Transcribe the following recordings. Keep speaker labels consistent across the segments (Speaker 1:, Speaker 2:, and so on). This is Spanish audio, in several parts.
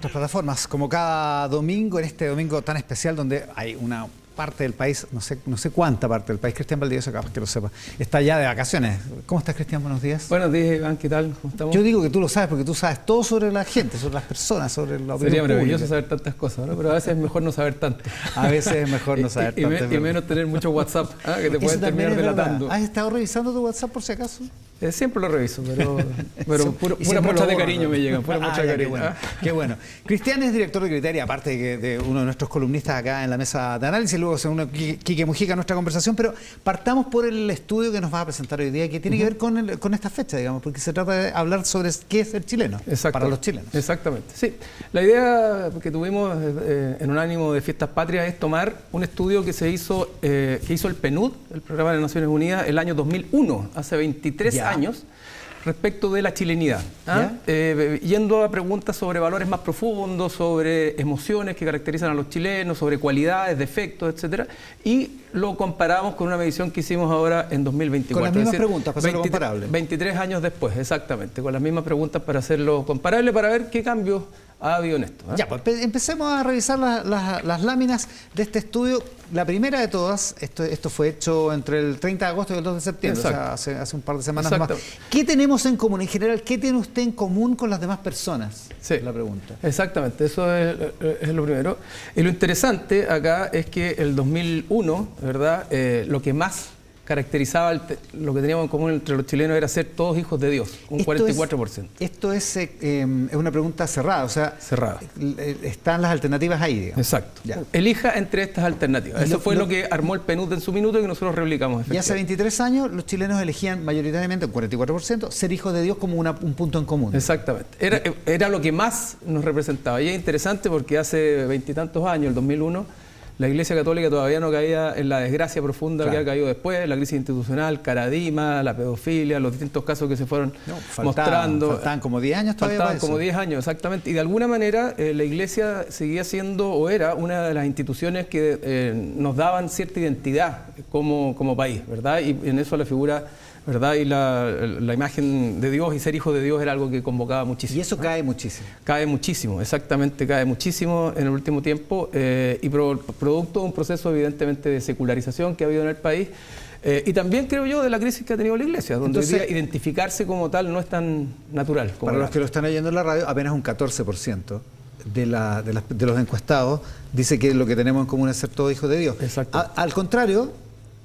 Speaker 1: Otras plataformas, como cada domingo, en este domingo tan especial donde hay una parte del país, no sé cuánta parte del país, Cristian Valdivieso, capaz que lo sepa, está ya de vacaciones. ¿Cómo estás, Cristian? Buenos días.
Speaker 2: Buenos días, Iván, ¿qué tal? ¿Cómo estamos?
Speaker 1: Yo digo que tú lo sabes porque tú sabes todo sobre la gente, sobre las personas, sobre la opinión
Speaker 2: Sería maravilloso
Speaker 1: pública.
Speaker 2: saber tantas cosas, ¿no? Pero a veces es mejor no saber tanto.
Speaker 1: A veces es mejor no saber tanto.
Speaker 2: Y menos tener mucho WhatsApp, que te pueden terminar delatando.
Speaker 1: ¿Has estado revisando tu WhatsApp por si acaso?
Speaker 2: Siempre lo reviso, pero puras
Speaker 1: muestras
Speaker 2: de cariño me llegan, puras muestras de cariño.
Speaker 1: Qué bueno. Cristian es director de Criteria, aparte de uno de nuestros columnistas acá en la mesa de análisis, luego se une Quique Mujica a nuestra conversación, pero partamos por el estudio que nos vas a presentar hoy día, que tiene que ver con esta fecha, digamos, porque se trata de hablar sobre qué es ser chileno, para los chilenos.
Speaker 2: Exactamente, sí. La idea que tuvimos en un ánimo de Fiestas Patrias es tomar un estudio que se hizo, que hizo el PNUD, el Programa de las Naciones Unidas, el año 2001, hace 23 años, respecto de la chilenidad, yendo a preguntas sobre valores más profundos, sobre emociones que caracterizan a los chilenos, sobre cualidades, defectos, etcétera, y lo comparamos con una medición que hicimos ahora en 2024.
Speaker 1: Con las mismas preguntas, para hacerlo comparable.
Speaker 2: 23 años después, exactamente, con las mismas preguntas para hacerlo comparable, para ver qué cambios ha habido en esto.
Speaker 1: Ya, pues empecemos a revisar las láminas de este estudio. La primera de todas, esto fue hecho entre el 30 de agosto y el 2 de septiembre, o sea, hace un par de semanas más. ¿Qué tenemos en común? En general, ¿qué tiene usted en común con las demás personas?
Speaker 2: Sí,
Speaker 1: la pregunta.
Speaker 2: Exactamente, eso es lo primero. Y lo interesante acá es que el 2001, ¿verdad? Lo que más caracterizaba lo que teníamos en común entre los chilenos era ser todos hijos de Dios, un 44%.
Speaker 1: Esto es una pregunta cerrada, o sea,
Speaker 2: cerrada.
Speaker 1: Están las alternativas ahí, digamos.
Speaker 2: Exacto.
Speaker 1: Ya.
Speaker 2: Elija entre estas alternativas. Eso fue lo que armó el PNUD en su minuto y que nosotros replicamos.
Speaker 1: Y hace 23 años los chilenos elegían mayoritariamente, un 44%, ser hijos de Dios como un punto en común.
Speaker 2: Exactamente. Era lo que más nos representaba. Y es interesante porque hace 20 y tantos años, el 2001, la Iglesia Católica todavía no caía en la desgracia profunda que ha caído después, la crisis institucional, Caradima, la pedofilia, los distintos casos que se fueron mostrando.
Speaker 1: Faltaban como 10 años todavía.
Speaker 2: Faltaban como 10 años, exactamente. Y de alguna manera la Iglesia seguía siendo, o era, una de las instituciones que nos daban cierta identidad como país, ¿verdad? Y en eso la figura, ¿verdad? Y la imagen de Dios y ser hijo de Dios era algo que convocaba muchísimo.
Speaker 1: Y eso cae muchísimo.
Speaker 2: Cae muchísimo, exactamente, cae muchísimo en el último tiempo y producto de un proceso evidentemente de secularización que ha habido en el país y también creo yo de la crisis que ha tenido la Iglesia, donde entonces, hoy día identificarse como tal no es tan natural. Como
Speaker 1: para los que lo están oyendo en la radio, apenas un 14% de los encuestados dice que lo que tenemos en común es ser todos hijos de Dios.
Speaker 2: Exacto.
Speaker 1: Al contrario,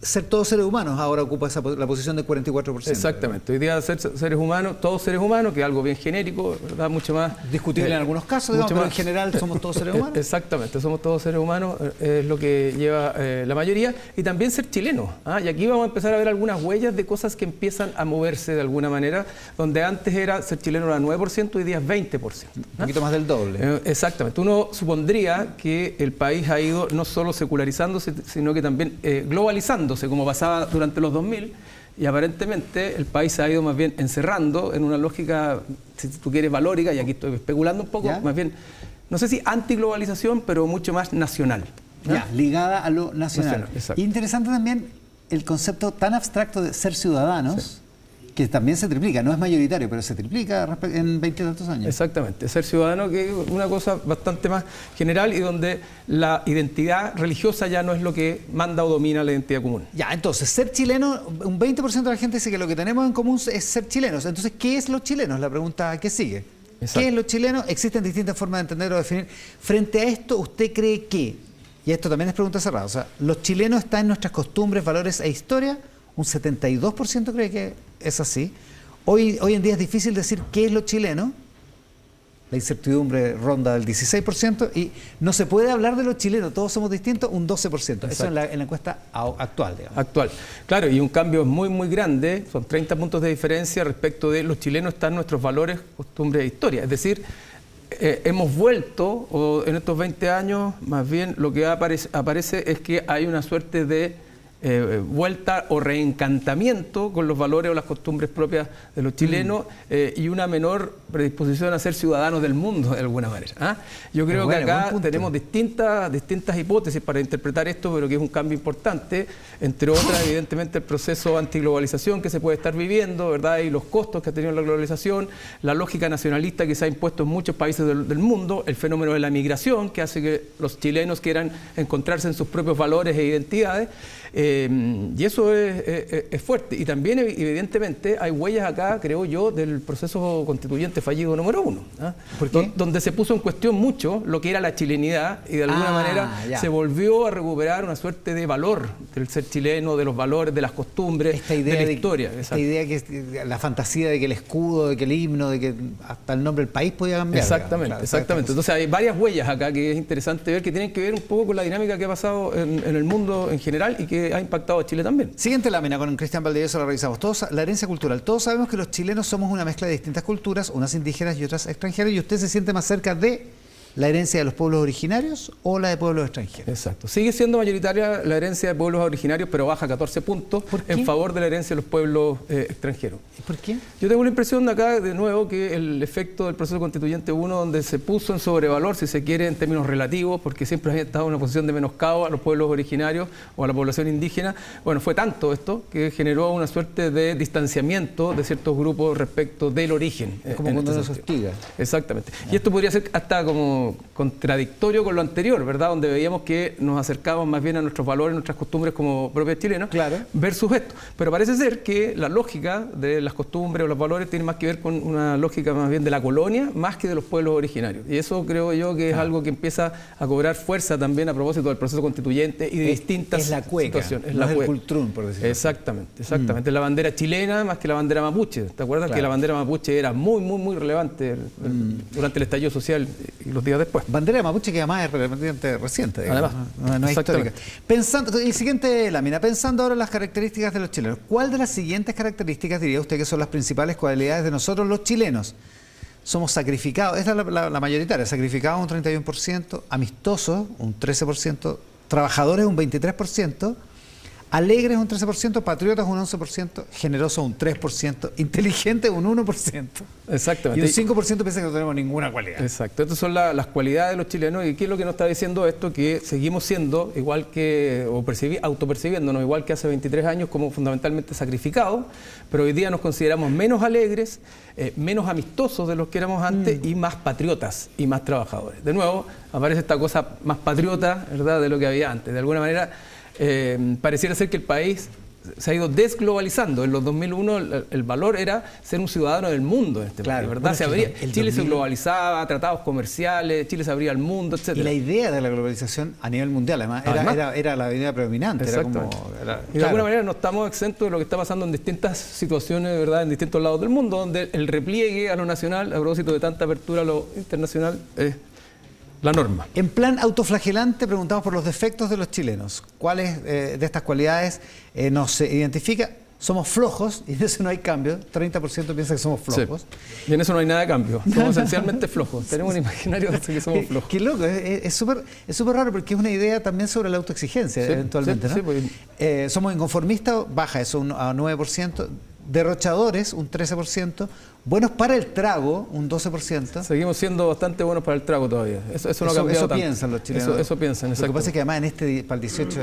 Speaker 1: ser todos seres humanos ahora ocupa la posición del 44%.
Speaker 2: Exactamente. Hoy día ser seres humanos, todos seres humanos, que es algo bien genérico, ¿verdad? Mucho más
Speaker 1: discutible en algunos casos, digamos, pero en general somos todos seres humanos.
Speaker 2: Exactamente, somos todos seres humanos, es lo que lleva la mayoría. Y también ser chilenos. Y aquí vamos a empezar a ver algunas huellas de cosas que empiezan a moverse de alguna manera, donde antes era ser chileno era 9%, hoy día es 20%.
Speaker 1: Un poquito más del doble.
Speaker 2: Exactamente. Uno supondría que el país ha ido no solo secularizándose, sino que también globalizándose, como pasaba durante los 2000, y aparentemente el país se ha ido más bien encerrando en una lógica, si tú quieres, valórica, y aquí estoy especulando un poco, más bien, no sé si antiglobalización, pero mucho más nacional.
Speaker 1: Ya, ligada a lo nacional. Interesante también el concepto tan abstracto de ser ciudadanos, que también se triplica, no es mayoritario, pero se triplica en 20 y tantos años.
Speaker 2: Exactamente, ser ciudadano, que es una cosa bastante más general y donde la identidad religiosa ya no es lo que manda o domina la identidad común.
Speaker 1: Ya, entonces, ser chileno, un 20% de la gente dice que lo que tenemos en común es ser chilenos. Entonces, ¿qué es los chilenos? La pregunta que sigue. Exacto. ¿Qué es los chilenos? Existen distintas formas de entender o definir. Frente a esto, ¿usted cree que, y esto también es pregunta cerrada, o sea, los chilenos están en nuestras costumbres, valores e historia? Un 72% cree que es así. Hoy en día es difícil decir qué es lo chileno. La incertidumbre ronda del 16% y no se puede hablar de los chilenos, todos somos distintos, un 12%. Exacto. Eso en la encuesta actual, digamos. Actual.
Speaker 2: Claro, y un cambio muy, muy grande, son 30 puntos de diferencia respecto de los chilenos están nuestros valores, costumbres e historia. Es decir, hemos vuelto, o en estos 20 años, más bien lo que aparece es que hay una suerte de vuelta o reencantamiento con los valores o las costumbres propias de los chilenos y una menor predisposición a ser ciudadanos del mundo de alguna manera. Yo creo que acá tenemos distintas hipótesis para interpretar esto, pero que es un cambio importante, entre otras evidentemente el proceso antiglobalización que se puede estar viviendo, ¿verdad? Y los costos que ha tenido la globalización, la lógica nacionalista que se ha impuesto en muchos países del mundo, el fenómeno de la migración que hace que los chilenos quieran encontrarse en sus propios valores e identidades. Y eso es fuerte. Y también, evidentemente, hay huellas acá, creo yo, del proceso constituyente fallido número 1.
Speaker 1: ¿Por qué?
Speaker 2: Donde se puso en cuestión mucho lo que era la chilenidad y de alguna manera se volvió a recuperar una suerte de valor del ser chileno, de los valores, de las costumbres, de la historia.
Speaker 1: Esta idea que la fantasía de que el escudo, de que el himno, de que hasta el nombre del país podía cambiar.
Speaker 2: Exactamente. Entonces hay varias huellas acá que es interesante ver, que tienen que ver un poco con la dinámica que ha pasado en el mundo en general y que ha impactado a Chile también.
Speaker 1: Siguiente lámina con Cristian Valdivieso, la revisamos. La herencia cultural. Todos sabemos que los chilenos somos una mezcla de distintas culturas, unas indígenas y otras extranjeras, y usted se siente más cerca de la herencia de los pueblos originarios o la de pueblos extranjeros.
Speaker 2: Exacto. Sigue siendo mayoritaria la herencia de pueblos originarios, pero baja 14 puntos en favor de la herencia de los pueblos extranjeros.
Speaker 1: ¿Y por qué?
Speaker 2: Yo tengo la impresión de acá, de nuevo, que el efecto del proceso constituyente 1, donde se puso en sobrevalor, si se quiere, en términos relativos, porque siempre había estado en una posición de menoscabo a los pueblos originarios o a la población indígena, bueno, fue tanto esto que generó una suerte de distanciamiento de ciertos grupos respecto del origen.
Speaker 1: Es como cuando nos hostiga.
Speaker 2: Exactamente. Y esto podría ser hasta como contradictorio con lo anterior, ¿verdad? Donde veíamos que nos acercábamos más bien a nuestros valores, nuestras costumbres como propios chilenos, versus esto. Pero parece ser que la lógica de las costumbres o los valores tiene más que ver con una lógica más bien de la colonia, más que de los pueblos originarios. Y eso creo yo que es algo que empieza a cobrar fuerza también a propósito del proceso constituyente y de distintas situaciones.
Speaker 1: Es el cultrún, por decirlo así.
Speaker 2: Exactamente. Es la bandera chilena más que la bandera mapuche. ¿Te acuerdas que la bandera mapuche era muy relevante durante el estallido social y los días después?
Speaker 1: Bandera mapuche que además es relativamente reciente, digamos,
Speaker 2: además,
Speaker 1: no es histórica. Pensando, y siguiente lámina, pensando ahora en las características de los chilenos, ¿cuál de las siguientes características diría usted que son las principales cualidades de nosotros los chilenos? Somos sacrificados, esta es la mayoritaria, sacrificados un 31%, amistosos un 13%, trabajadores un 23%, alegres un 13%, patriotas un 11%, generosos un 3%, inteligentes un 1%.
Speaker 2: Exactamente.
Speaker 1: Y un 5% piensa que no tenemos ninguna cualidad.
Speaker 2: Exacto. Estas son las cualidades de los chilenos. ¿Y qué es lo que nos está diciendo esto? Que seguimos siendo igual que, o autopercibiéndonos igual que hace 23 años como fundamentalmente sacrificados, pero hoy día nos consideramos menos alegres, menos amistosos de los que éramos antes y más patriotas y más trabajadores. De nuevo, aparece esta cosa más patriota, ¿verdad?, de lo que había antes. De alguna manera, pareciera ser que el país se ha ido desglobalizando. En los 2001 el valor era ser un ciudadano del mundo en este país, ¿verdad? Chile se globalizaba, tratados comerciales, Chile se abría al mundo, etc.
Speaker 1: Y la idea de la globalización a nivel mundial, además, era la idea predominante.
Speaker 2: Y de alguna manera no estamos exentos de lo que está pasando en distintas situaciones, ¿verdad?, en distintos lados del mundo, donde el repliegue a lo nacional, a propósito de tanta apertura a lo internacional, es la norma.
Speaker 1: En plan autoflagelante preguntamos por los defectos de los chilenos. ¿Cuáles de estas cualidades nos identifica? Somos flojos, y en eso no hay cambio. 30% piensa que somos flojos.
Speaker 2: Sí. Y en eso no hay nada de cambio. Somos esencialmente flojos. Tenemos un imaginario de que somos flojos.
Speaker 1: Qué loco, es súper raro porque es una idea también sobre la autoexigencia, eventualmente, ¿no? Pues, somos inconformistas, baja eso a 9%. Derrochadores, un 13%, buenos para el trago, un 12%.
Speaker 2: Seguimos siendo bastante buenos para el trago todavía. Eso no ha cambiado tanto.
Speaker 1: Piensan los chilenos.
Speaker 2: Eso piensan, exacto.
Speaker 1: Lo que pasa es que además para el 18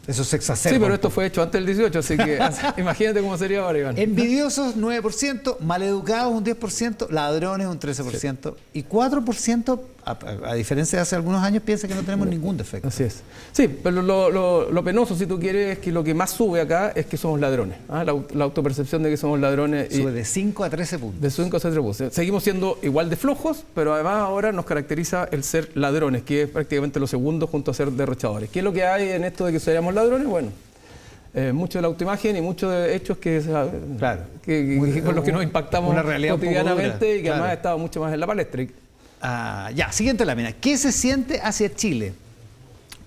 Speaker 1: eso se exacerba.
Speaker 2: Sí, pero esto fue hecho antes del 18, así que imagínate cómo sería ahora, Iván.
Speaker 1: Envidiosos, 9%, maleducados, un 10%, ladrones, un 13%, y 4%, a diferencia de hace algunos años, piensa que no tenemos ningún defecto.
Speaker 2: Así es. Sí, pero lo penoso, si tú quieres, es que lo que más sube acá es que somos ladrones. La autopercepción de que somos ladrones.
Speaker 1: Sube de 5 a 13 puntos.
Speaker 2: De 5 a 13 puntos. Seguimos siendo igual de flojos, pero además ahora nos caracteriza el ser ladrones, que es prácticamente lo segundo junto a ser derrochadores. ¿Qué es lo que hay en esto de que seamos ladrones? Bueno, mucho de la autoimagen y muchos de hechos que con los que nos impactamos cotidianamente y que además ha estado mucho más en la palestra.
Speaker 1: Ya, siguiente lámina. ¿Qué se siente hacia Chile?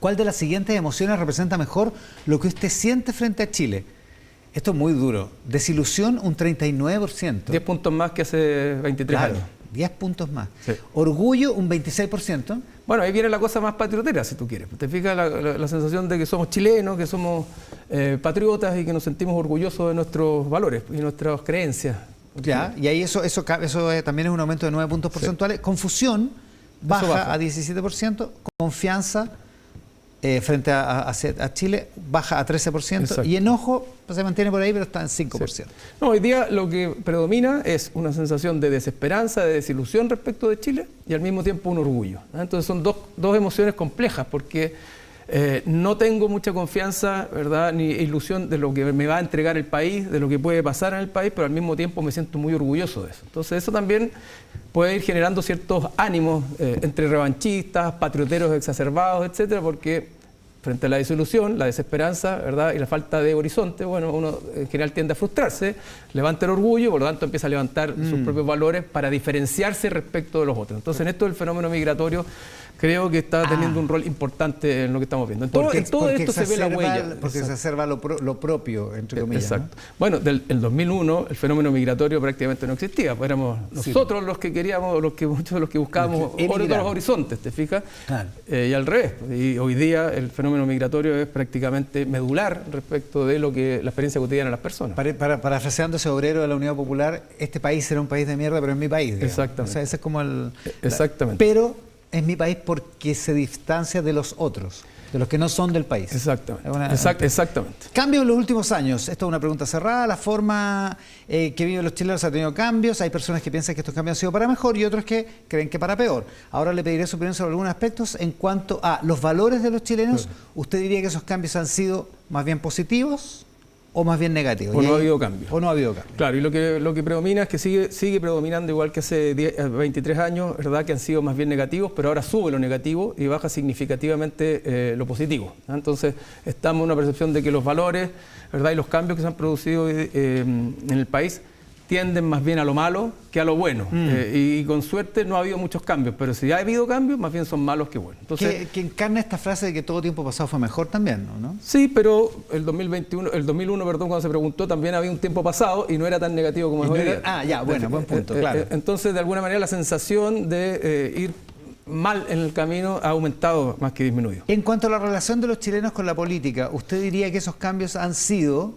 Speaker 1: ¿Cuál de las siguientes emociones representa mejor lo que usted siente frente a Chile? Esto es muy duro. Desilusión, un 39%.
Speaker 2: 10 puntos más que hace 23 años.
Speaker 1: 10 puntos más.
Speaker 2: Sí.
Speaker 1: Orgullo, un 26%.
Speaker 2: Bueno, ahí viene la cosa más patriotera, si tú quieres. Te fijas la sensación de que somos chilenos, que somos patriotas y que nos sentimos orgullosos de nuestros valores y nuestras creencias.
Speaker 1: Ya, y ahí eso también es un aumento de 9 puntos porcentuales. Confusión baja a 17%, confianza frente a Chile baja a 13%. Exacto. Y enojo se mantiene por ahí, pero está en 5%. Sí.
Speaker 2: No, hoy día lo que predomina es una sensación de desesperanza, de desilusión respecto de Chile y al mismo tiempo un orgullo. Entonces son dos emociones complejas porque no tengo mucha confianza, ¿verdad?, ni ilusión de lo que me va a entregar el país, de lo que puede pasar en el país, pero al mismo tiempo me siento muy orgulloso de eso. Entonces eso también puede ir generando ciertos ánimos entre revanchistas, patrioteros exacerbados, etcétera, porque frente a la desilusión, la desesperanza, ¿verdad?, y la falta de horizonte, bueno, uno en general tiende a frustrarse, levanta el orgullo, por lo tanto empieza a levantar sus propios valores para diferenciarse respecto de los otros. Entonces en esto del fenómeno migratorio creo que está teniendo un rol importante en lo que estamos viendo. En todo esto se ve la huella.
Speaker 1: Porque se exacerba lo propio, entre comillas.
Speaker 2: Exacto. ¿No? Bueno, el 2001 el fenómeno migratorio prácticamente no existía. Pues éramos nosotros los que queríamos, muchos de los que buscábamos otros horizontes, ¿te fijas? Claro. Y al revés. Y hoy día el fenómeno migratorio es prácticamente medular respecto de lo que la experiencia cotidiana de las personas.
Speaker 1: Parafraseando ese obrero de la Unidad Popular, este país será un país de mierda, pero es mi país. Digamos.
Speaker 2: Exactamente.
Speaker 1: O sea, ese es como el...
Speaker 2: Exactamente.
Speaker 1: Pero es mi país porque se distancia de los otros, de los que no son del país.
Speaker 2: Exactamente. Exactamente.
Speaker 1: Cambios en los últimos años. Esto es una pregunta cerrada. La forma que viven los chilenos ha tenido cambios. Hay personas que piensan que estos cambios han sido para mejor y otros que creen que para peor. Ahora le pediré su opinión sobre algunos aspectos. En cuanto a los valores de los chilenos, ¿usted diría que esos cambios han sido más bien positivos o más bien negativos?
Speaker 2: O no ha habido cambio.
Speaker 1: O no ha habido cambio.
Speaker 2: Claro, y lo que predomina es que sigue predominando igual que hace 23 años, ¿verdad?, que han sido más bien negativos, pero ahora sube lo negativo y baja significativamente lo positivo. Entonces, estamos en una percepción de que los valores, ¿verdad?, y los cambios que se han producido en el país tienden más bien a lo malo que a lo bueno. Y con suerte no ha habido muchos cambios, pero si ha habido cambios, más bien son malos que buenos. Entonces,
Speaker 1: que encarna esta frase de que todo tiempo pasado fue mejor también, ¿no?
Speaker 2: Sí, pero el 2001, perdón, cuando se preguntó, también había un tiempo pasado y no era tan negativo como es hoy día.
Speaker 1: Buen punto, claro.
Speaker 2: Entonces, de alguna manera, la sensación de ir mal en el camino ha aumentado más que disminuido.
Speaker 1: En cuanto a la relación de los chilenos con la política, ¿usted diría que esos cambios han sido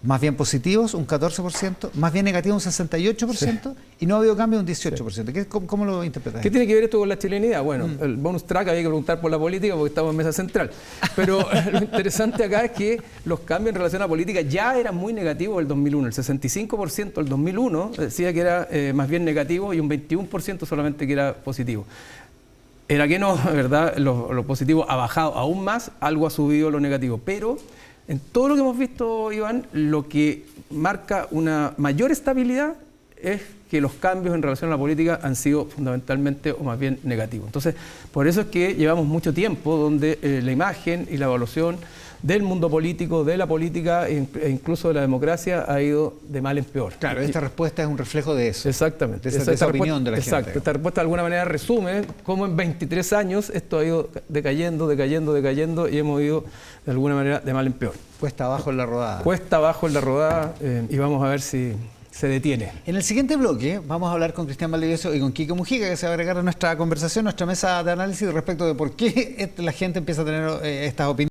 Speaker 1: más bien positivos, un 14%, más bien negativos, un 68%, y no ha habido cambio, un 18%. Sí. ¿Cómo lo interpretas?
Speaker 2: ¿Qué tiene que ver esto con la chilenidad? Bueno, el bonus track había que preguntar por la política porque estamos en mesa central. Pero lo interesante acá es que los cambios en relación a la política ya eran muy negativos el 2001. El 65% del 2001 decía que era más bien negativo y un 21% solamente que era positivo. Era que no, ¿verdad? Lo positivo ha bajado aún más, algo ha subido lo negativo, pero en todo lo que hemos visto, Iván, lo que marca una mayor estabilidad es que los cambios en relación a la política han sido fundamentalmente o más bien negativos. Entonces, por eso es que llevamos mucho tiempo donde la imagen y la evaluación del mundo político, de la política e incluso de la democracia ha ido de mal en peor.
Speaker 1: Claro, esta respuesta es un reflejo de eso.
Speaker 2: Exactamente.
Speaker 1: De esa opinión de la gente.
Speaker 2: Exacto. Esta respuesta de alguna manera resume cómo en 23 años esto ha ido decayendo y hemos ido de alguna manera de mal en peor.
Speaker 1: Cuesta abajo en la rodada.
Speaker 2: Cuesta abajo en la rodada y vamos a ver si se detiene.
Speaker 1: En el siguiente bloque vamos a hablar con Cristian Valdivieso y con Kiko Mujica, que se va a agregar a nuestra conversación, nuestra mesa de análisis respecto de por qué la gente empieza a tener estas opiniones.